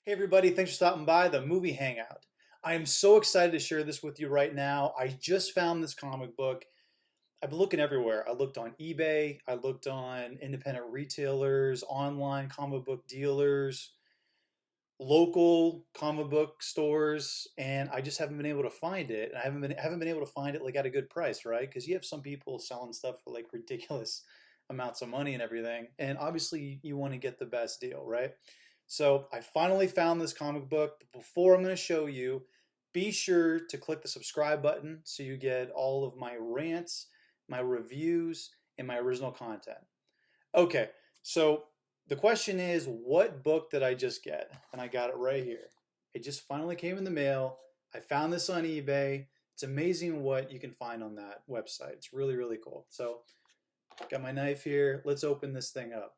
Hey everybody, thanks for stopping by the Movie Hangout. I am so excited to share this with you right now. I just found this comic book. I've been looking everywhere. I looked on eBay, I looked on independent retailers, online comic book dealers, local comic book stores, and I just haven't been able to find it. And I haven't been able to find it like at a good price, right? Because you have some people selling stuff for like ridiculous amounts of money and everything, and obviously you want to get the best deal, right? So I finally found this comic book. But before I'm going to show you, be sure to click the subscribe button so you get all of my rants, my reviews, and my original content. Okay, so the question is, what book did I just get? And I got it right here. It just finally came in the mail. I found this on eBay. It's amazing what you can find on that website. It's really, really cool. So, got my knife here. Let's open this thing up.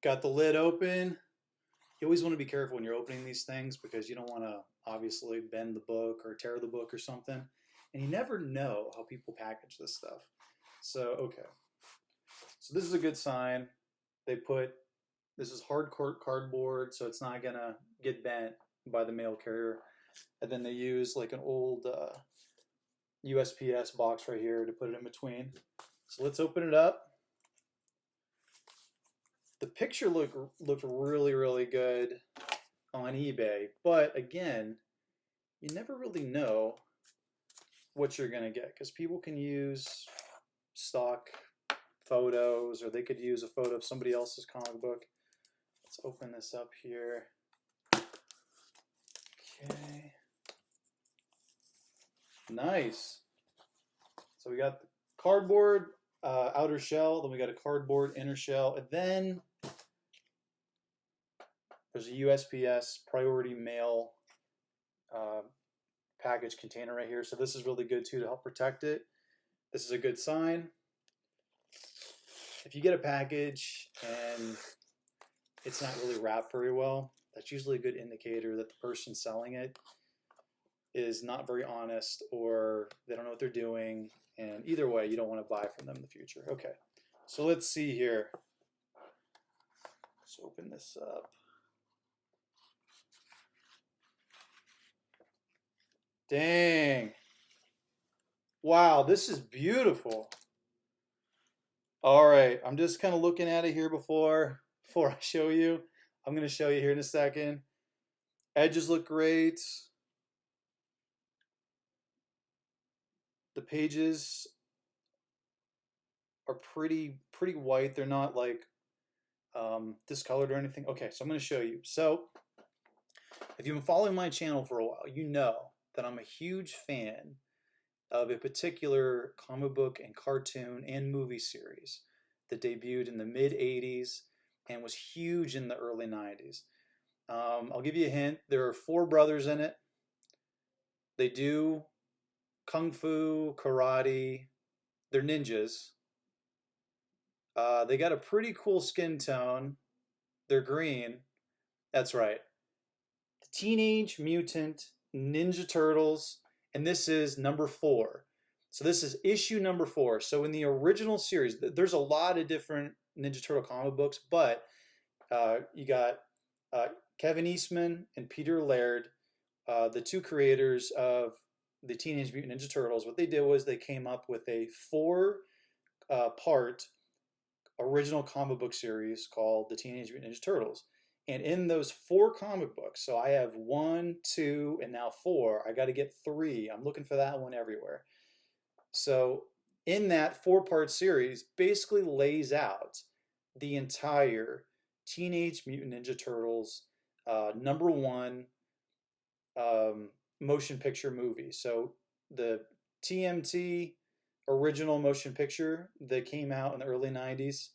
Got the lid open. You always want to be careful when you're opening these things because you don't want to obviously bend the book or tear the book or something. And you never know how people package this stuff. So, okay. So this is a good sign. They put, this is hardcore cardboard, so it's not gonna get bent by the mail carrier. And then they use like an old USPS box right here to put it in between. So let's open it up. The picture looked really, really good on eBay, but again, you never really know what you're gonna get because people can use stock photos or they could use a photo of somebody else's comic book. Let's open this up here. Okay. Nice. So we got the cardboard outer shell, then we got a cardboard inner shell, and then there's a USPS priority mail package container right here. So this is really good too to help protect it. This is a good sign. If you get a package and it's not really wrapped very well, that's usually a good indicator that the person selling it is not very honest or they don't know what they're doing. And either way, you don't want to buy from them in the future. Okay, so let's see here. Let's open this up. Dang. Wow, this is beautiful. All right, I'm just kind of looking at it here before I show you. I'm going to show you here in a second. Edges look great. The pages are pretty white. They're not like discolored or anything. Okay, so I'm going to show you. So if you've been following my channel for a while, you know that I'm a huge fan of a particular comic book and cartoon and movie series that debuted in the mid 80s and was huge in the early 90s. I'll give you a hint. There are four brothers in it. They do kung fu, karate. They're ninjas. They got a pretty cool skin tone. They're green. That's right. The Teenage Mutant Ninja Turtles, and this is number 4. So this is issue number 4. So in the original series, there's a lot of different Ninja Turtle comic books, but you got Kevin Eastman and Peter Laird, the two creators of the Teenage Mutant Ninja Turtles. What they did was they came up with a 4-part original comic book series called the Teenage Mutant Ninja Turtles. And in those 4 comic books, so I have 1, 2, and now 4. I got to get 3. I'm looking for that one everywhere. So in that 4-part series, basically lays out the entire Teenage Mutant Ninja Turtles number 1 motion picture movie. So the TMT original motion picture that came out in the early 90s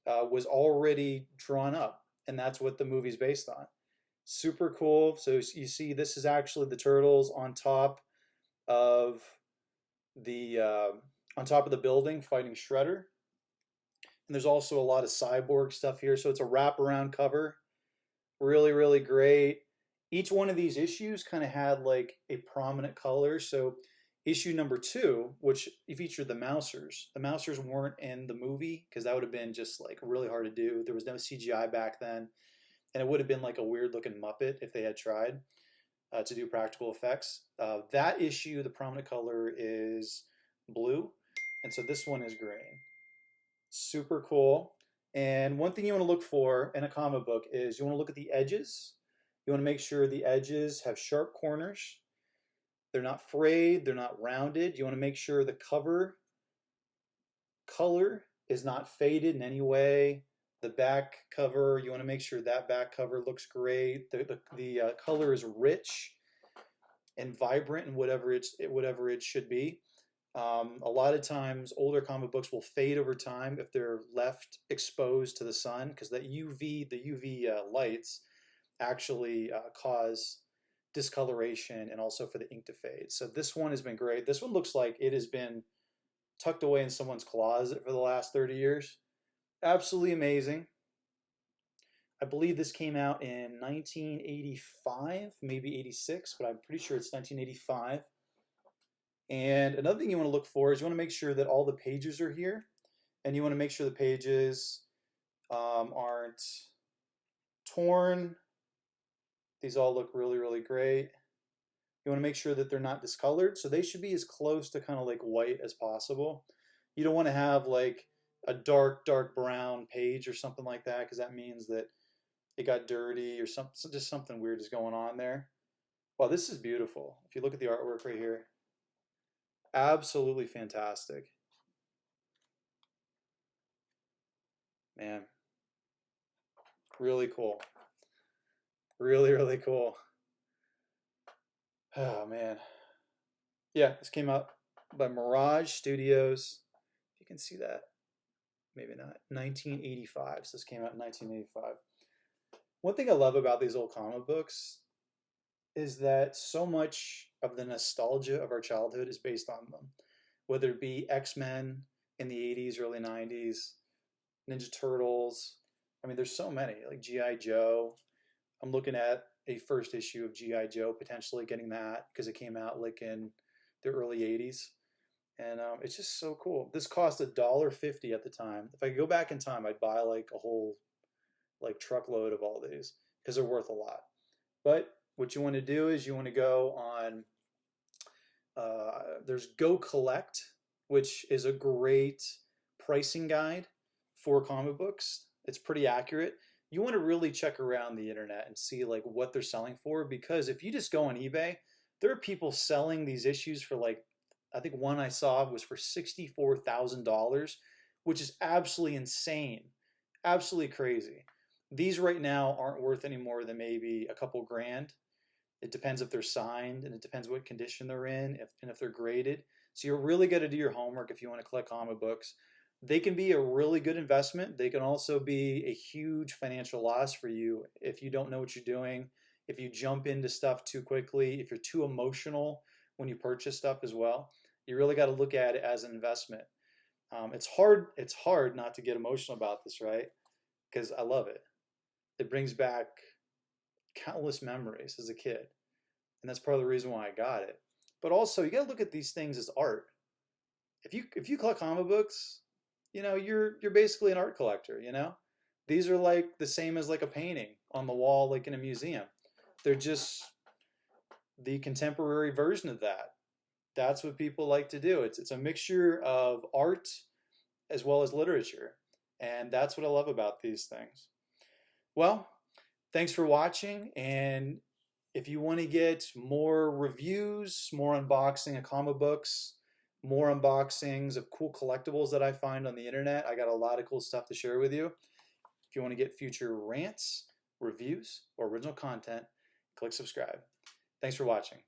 was already drawn up, and that's what the movie's based on. Super cool. So you see, this is actually the turtles on top of the building fighting Shredder. And there's also a lot of cyborg stuff here. So it's a wraparound cover. Really, really great. Each one of these issues kind of had like a prominent color. So issue number 2, which featured the Mousers. The Mousers weren't in the movie because that would have been just like really hard to do. There was no CGI back then. and it would have been like a weird looking Muppet if they had tried to do practical effects. That issue, the prominent color is blue, and so this one is green. Super cool. And one thing you want to look for in a comic book is you want to look at the edges. You want to make sure the edges have sharp corners. They're not frayed, they're not rounded. You want to make sure the cover color is not faded in any way. The back cover, you want to make sure that back cover looks great. The color is rich and vibrant in whatever it should be. A lot of times, older comic books will fade over time if they're left exposed to the sun, because the UV lights actually cause discoloration and also for the ink to fade. So this one has been great. This one looks like it has been tucked away in someone's closet for the last 30 years. Absolutely amazing. I believe this came out in 1985, maybe 86, but I'm pretty sure it's 1985. And another thing you want to look for is you want to make sure that all the pages are here, and you want to make sure the pages aren't torn. These all look really, really great. You want to make sure that they're not discolored, so they should be as close to kind of like white as possible. You don't want to have like a dark brown page or something like that, because that means that it got dirty or just something weird is going on there. Wow, this is beautiful. If you look at the artwork right here, absolutely fantastic. Man, really cool. Really, really cool. Oh man. Yeah, this came out by Mirage Studios. If you can see that. Maybe not. 1985. So this came out in 1985. One thing I love about these old comic books is that so much of the nostalgia of our childhood is based on them. Whether it be X-Men in the 80s, early 90s, Ninja Turtles. I mean, there's so many, like G.I. Joe. I'm looking at a first issue of G.I. Joe, potentially getting that because it came out like in the early 80s. And it's just so cool. This cost $1.50 at the time. If I could go back in time, I'd buy like a whole like truckload of all these because they're worth a lot. But what you want to do is you want to go on, there's Go Collect, which is a great pricing guide for comic books. It's pretty accurate. You want to really check around the internet and see like what they're selling for, because if you just go on eBay, there are people selling these issues for like, I think one I saw was for $64,000, which is absolutely insane, absolutely crazy. These right now aren't worth any more than maybe a couple grand. It depends if they're signed, and it depends what condition they're in, and if they're graded. So you're really got to do your homework if you want to collect comic books. They can be a really good investment. They can also be a huge financial loss for you if you don't know what you're doing, if you jump into stuff too quickly, if you're too emotional when you purchase stuff as well. You really got to look at it as an investment. It's hard not to get emotional about this, right? Because I love it. It brings back countless memories as a kid, and that's part of the reason why I got it. But also, you got to look at these things as art. If you collect comic books, you know you're basically an art collector. You know, these are like the same as like a painting on the wall, like in a museum. They're just the contemporary version of that. That's what people like to do. It's a mixture of art as well as literature, and that's what I love about these things. Well, thanks for watching, and if you want to get more reviews, more unboxing of comic books, more unboxings of cool collectibles that I find on the internet, I got a lot of cool stuff to share with you. If you want to get future rants, reviews, or original content, click subscribe. Thanks for watching.